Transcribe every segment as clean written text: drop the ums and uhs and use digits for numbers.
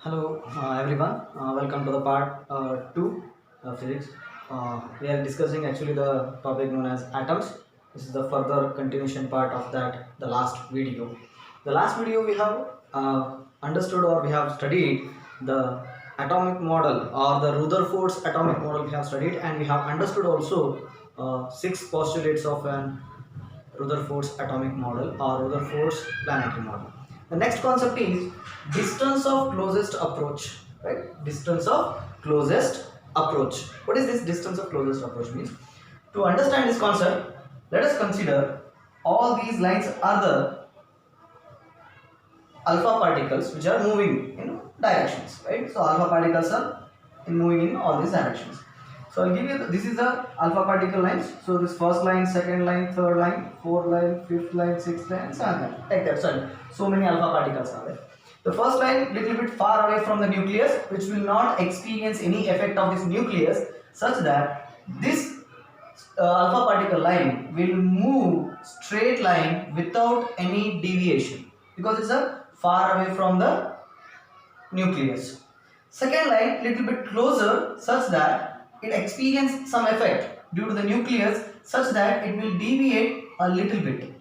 Hello everyone, welcome to the part 2 of physics. We are discussing actually the topic known as atoms. This is the further continuation part of the last video. The last video we have understood or we have studied the atomic model or the Rutherford's atomic model we have studied, and we have understood also 6 postulates of an Rutherford's atomic model or Rutherford's planetary model. The next concept is distance of closest approach, right? Distance of closest approach. What is this distance of closest approach means? To understand this concept, let us consider all these lines are the alpha particles which are moving in directions, right? So alpha particles are moving in all these directions. So I'll give you this is the alpha particle lines. So this first line, second line, third line, fourth line, fifth line, sixth line, seventh line. Like that. So many alpha particles are there. The first line little bit far away from the nucleus, which will not experience any effect of this nucleus, such that this alpha particle line will move straight line without any deviation because it's a far away from the nucleus. Second line little bit closer such that it experiences some effect due to the nucleus such that it will deviate a little bit.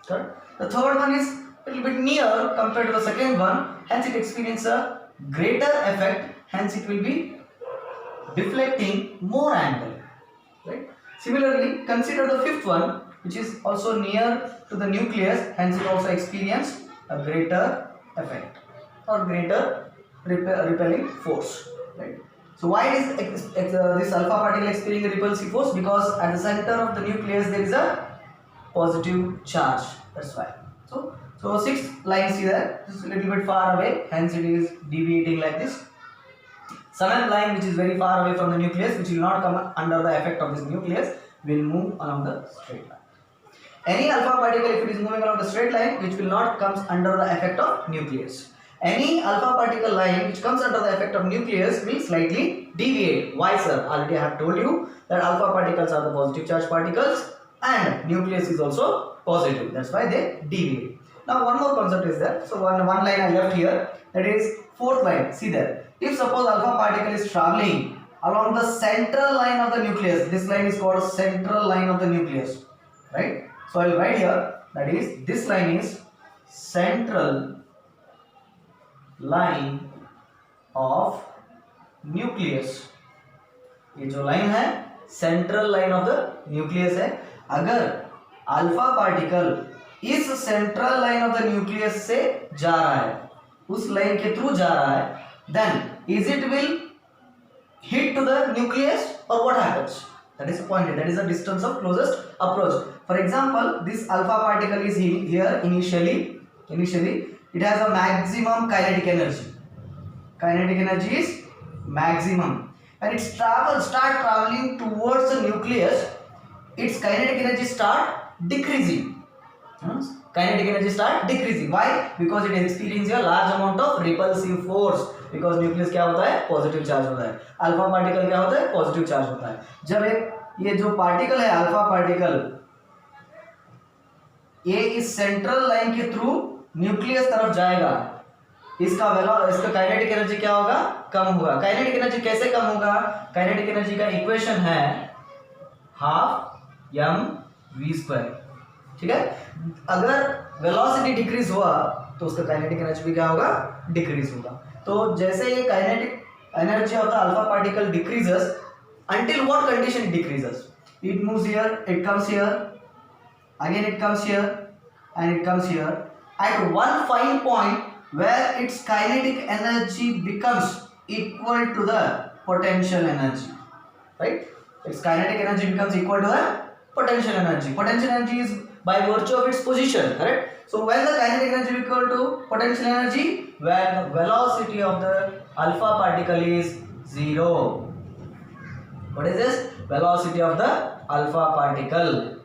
Okay. The third one is a little bit near compared to the second one, hence it experiences a greater effect, hence it will be deflecting more angle. Right? Similarly, consider the fifth one, which is also near to the nucleus, hence it also experiences a greater effect or greater repelling force. Right? So why is this alpha particle experiencing a repulsive force? Because at the center of the nucleus there is a positive charge. That's why. So 6 lines here. This is a little bit far away, hence it is deviating like this. 7th line, which is very far away from the nucleus, which will not come under the effect of this nucleus, will move along the straight line. Any alpha particle, if it is moving along the straight line, which will not comes under the effect of nucleus. Any alpha particle line which comes under the effect of nucleus will slightly deviate. Why, sir? Already I have told you that alpha particles are the positive charge particles and nucleus is also positive. That's why they deviate. Now one more concept is there. So one line I left here, that is 4th line. See there. If suppose alpha particle is traveling along the central line of the nucleus, this line is called central line of the nucleus, right? So I will write here, that is this line is central line of nucleus. ये जो line है central line of the nucleus है. अगर alpha particle इस central line of the nucleus से जा रहा है, उस लाइन के थ्रू जा रहा है, then is it will hit to the nucleus or what happens? That is the point. That is the distance of closest approach. For example, this alpha particle is here initially it has a maximum kinetic energy. Kinetic energy is maximum. When it start traveling towards the nucleus, its kinetic energy start decreasing. Kinetic energy start decreasing. Why? Because it experiences a large amount of repulsive force. Because nucleus क्या होता है? Positive charge होता है. Alpha particle क्या होता है? Positive charge होता है. जब एक ये जो पार्टिकल है अल्फा पार्टिकल, ये इस सेंट्रल लाइन के थ्रू न्यूक्लियस तरफ जाएगा, इसका काइनेटिक एनर्जी क्या होगा? कम होगा. काइनेटिक एनर्जी कैसे कम होगा? काइनेटिक एनर्जी का इक्वेशन है हाफ एम वी स्क्वायर. ठीक है. अगर वेलोसिटी डिक्रीज हुआ तो उसका काइनेटिक एनर्जी भी क्या होगा? डिक्रीज होगा. तो जैसे ये kinetic energy of the alpha particle decreases, until what condition it decreases? It moves here, it comes here, again it comes here, and it comes here. At one fine point where its kinetic energy becomes equal to the potential energy, right? Its kinetic energy becomes equal to the potential energy. Potential energy is by virtue of its position, correct? So when the kinetic energy is equal to potential energy, when the velocity of the alpha particle is 0. What is this? Velocity of the alpha particle.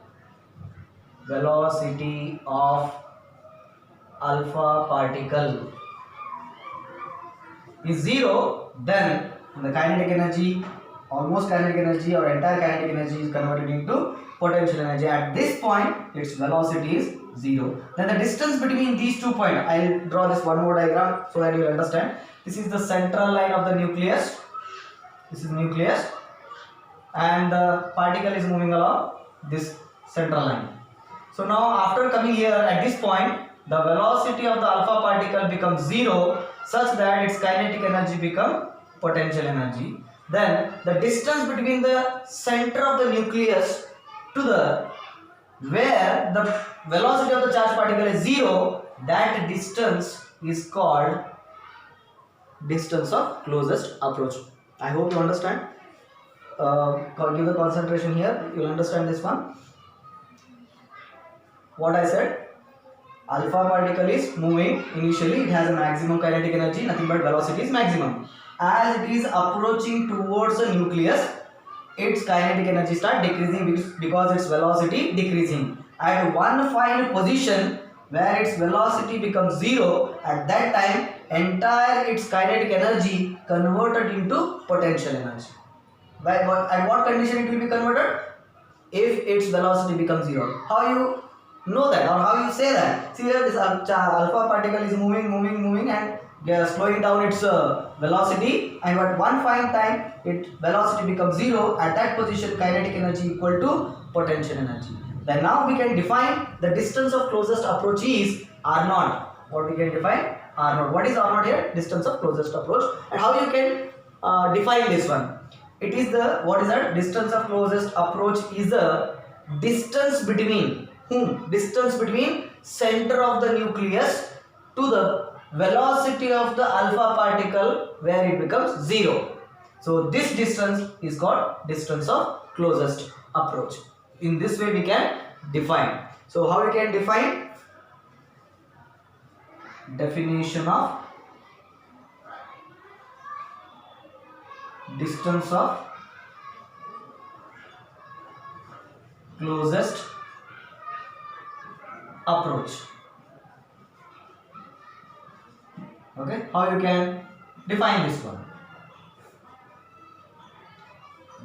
Velocity of alpha particle is 0, then the kinetic energy, almost kinetic energy or entire kinetic energy is converted into potential energy. At this point, its velocity is 0. Then the distance between these 2 points, I'll draw this one more diagram so that you will understand. This is the central line of the nucleus. This is nucleus, and the particle is moving along this central line. So now after coming here at this point, the velocity of the alpha particle becomes 0 such that its kinetic energy becomes potential energy. Then the distance between the center of the nucleus to the where the velocity of the charged particle is 0, that distance is called distance of closest approach. I hope you understand. Give the concentration here, you will understand this one. What I said, alpha particle is moving initially, it has a maximum kinetic energy, nothing but velocity is maximum. As it is approaching towards the nucleus, its kinetic energy start decreasing because its velocity decreasing. At one final position where its velocity becomes 0, at that time entire its kinetic energy converted into potential energy. At what condition it will be converted? If its velocity becomes 0. How you know that, or how you say that? See here, this alpha particle is moving and slowing down its velocity, and at one fine time its velocity becomes 0. At that position kinetic energy equal to potential energy. Then now we can define the distance of closest approach is R0. What we can define? R0. What is R0 here? Distance of closest approach. And how you can define this one? It is the, what is that? Distance of closest approach is the distance between whom? Distance between center of the nucleus to the velocity of the alpha particle where it becomes 0. So this distance is called distance of closest approach. In this way we can define. So how we can define? Definition of distance of closest approach. Okay, how you can define this one?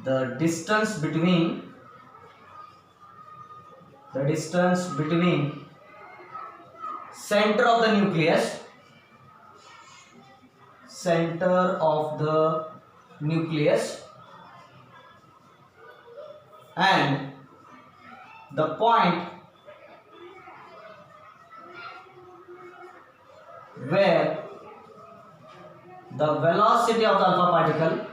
The distance between center of the nucleus, and the point where the velocity of the alpha particle,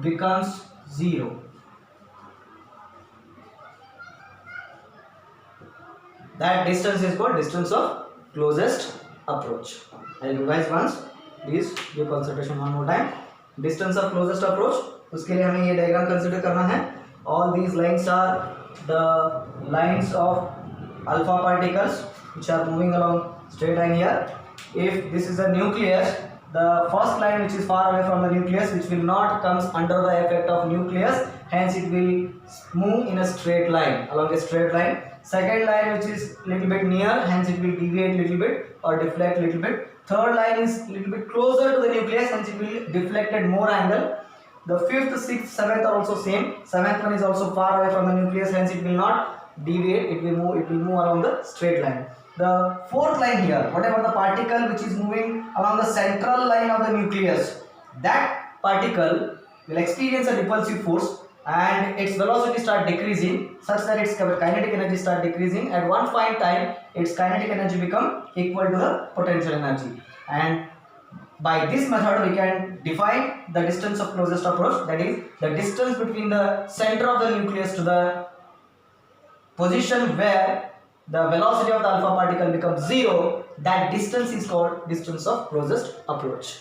becomes 0. That distance is called distance of closest approach. I will revise once. Please give concentration one more time. Distance of closest approach. उसके लिए हमें ये diagram consider करना है. All these lines are the lines of alpha particles which are moving along straight line here. If this is a nucleus, the first line which is far away from the nucleus, which will not comes under the effect of nucleus, hence it will move in a straight line, along a straight line. Second line which is little bit near, hence it will deviate little bit or deflect little bit. Third line is little bit closer to the nucleus, hence it will deflect at more angle. The fifth, sixth, seventh are also same. Seventh one is also far away from the nucleus, hence it will not deviate, it will move along the straight line. The fourth line here, whatever the particle which is moving along the central line of the nucleus, that particle will experience a repulsive force and its velocity start decreasing such that its kinetic energy start decreasing. At one fine time its kinetic energy become equal to the potential energy, and by this method we can define the distance of closest approach, that is the distance between the center of the nucleus to the position where the velocity of the alpha particle becomes 0. That distance is called distance of closest approach.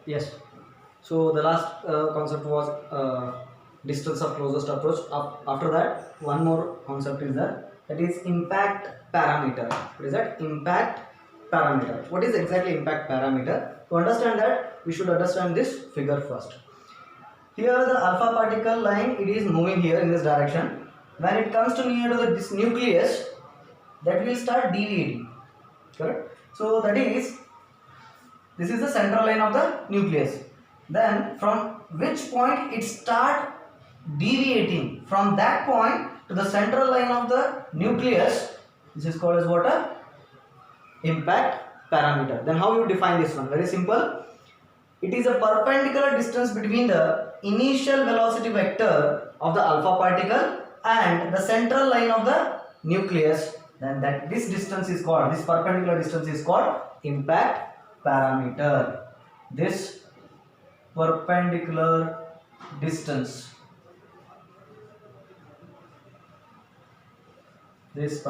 Yes, so the last concept was distance of closest approach. After that, one more concept is there, that is impact parameter. What is that? Impact parameter. What is exactly impact parameter? To understand that, we should understand this figure first. Here the alpha particle line, it is moving here in this direction. When it comes to near to this nucleus, that will start deviating. Correct? So that is, this is the central line of the nucleus. Then from which point it start deviating, from that point to the central line of the nucleus, this is called as what? A impact parameter. Then how you define this one? Very simple. It is a perpendicular distance between the initial velocity vector of the alpha particle and the central line of the nucleus. Then that this distance is called, this perpendicular distance is called impact parameter. This perpendicular distance, is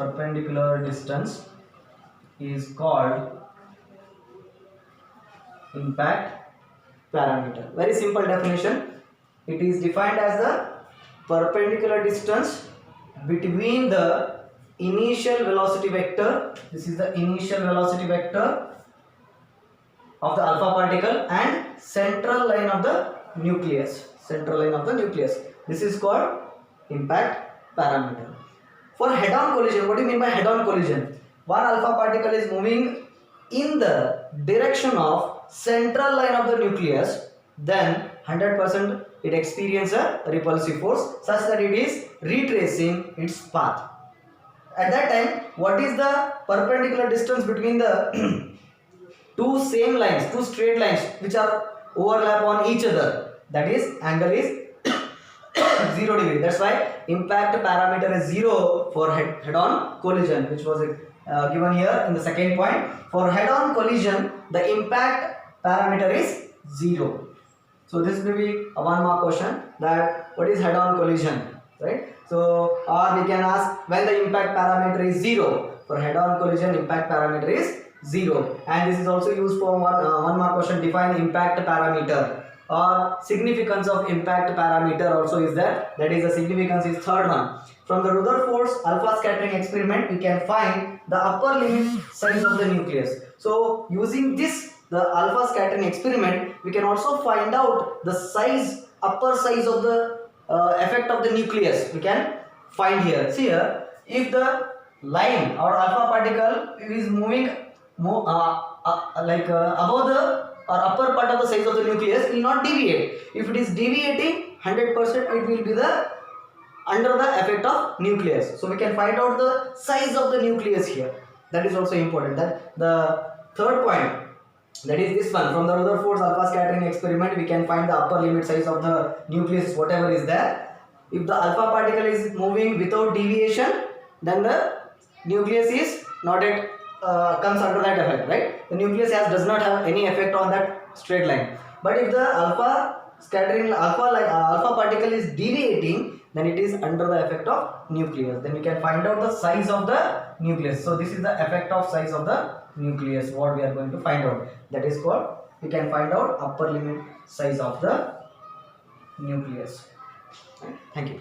called impact parameter. Very simple definition. It is defined as the perpendicular distance between the initial velocity vector, this is the initial velocity vector of the alpha particle, and central line of the nucleus. This is called impact parameter. For head-on collision, what do you mean by head-on collision? One alpha particle is moving in the direction of central line of the nucleus, then 100% it experiences a repulsive force such that it is retracing its path. At that time, what is the perpendicular distance between the two same lines, two straight lines which are overlap on each other? That is, angle is 0 degree. That's why impact parameter is 0 for head-on collision, which was given here in the second point. For head-on collision, the impact parameter is 0. So this will be a 1 mark question, that what is head-on collision, right? So, or we can ask when the impact parameter is 0. For head-on collision, impact parameter is 0. And this is also used for 1 mark question, define impact parameter. Or significance of impact parameter also is there. That is, the significance is third one. From the Rutherford's alpha scattering experiment, we can find the upper limit size of the nucleus. So using this, the alpha scattering experiment, we can also find out the size, upper size of the effect of the nucleus. We can find here. See here, if the line or alpha particle is moving above the or upper part of the size of the nucleus, will not deviate. If it is deviating, 100% it will be the under the effect of nucleus. So we can find out the size of the nucleus here. That is also important. That the third point, that is this one, from the Rutherford's alpha scattering experiment, we can find the upper limit size of the nucleus, whatever is there. If the alpha particle is moving without deviation, then the nucleus is not at comes under that effect, right? The nucleus does not have any effect on that straight line. But if the alpha particle is deviating, then it is under the effect of nucleus. Then we can find out the size of the nucleus. So this is the effect of size of the nucleus, what we are going to find out. That is called, we can find out upper limit size of the nucleus. Thank you.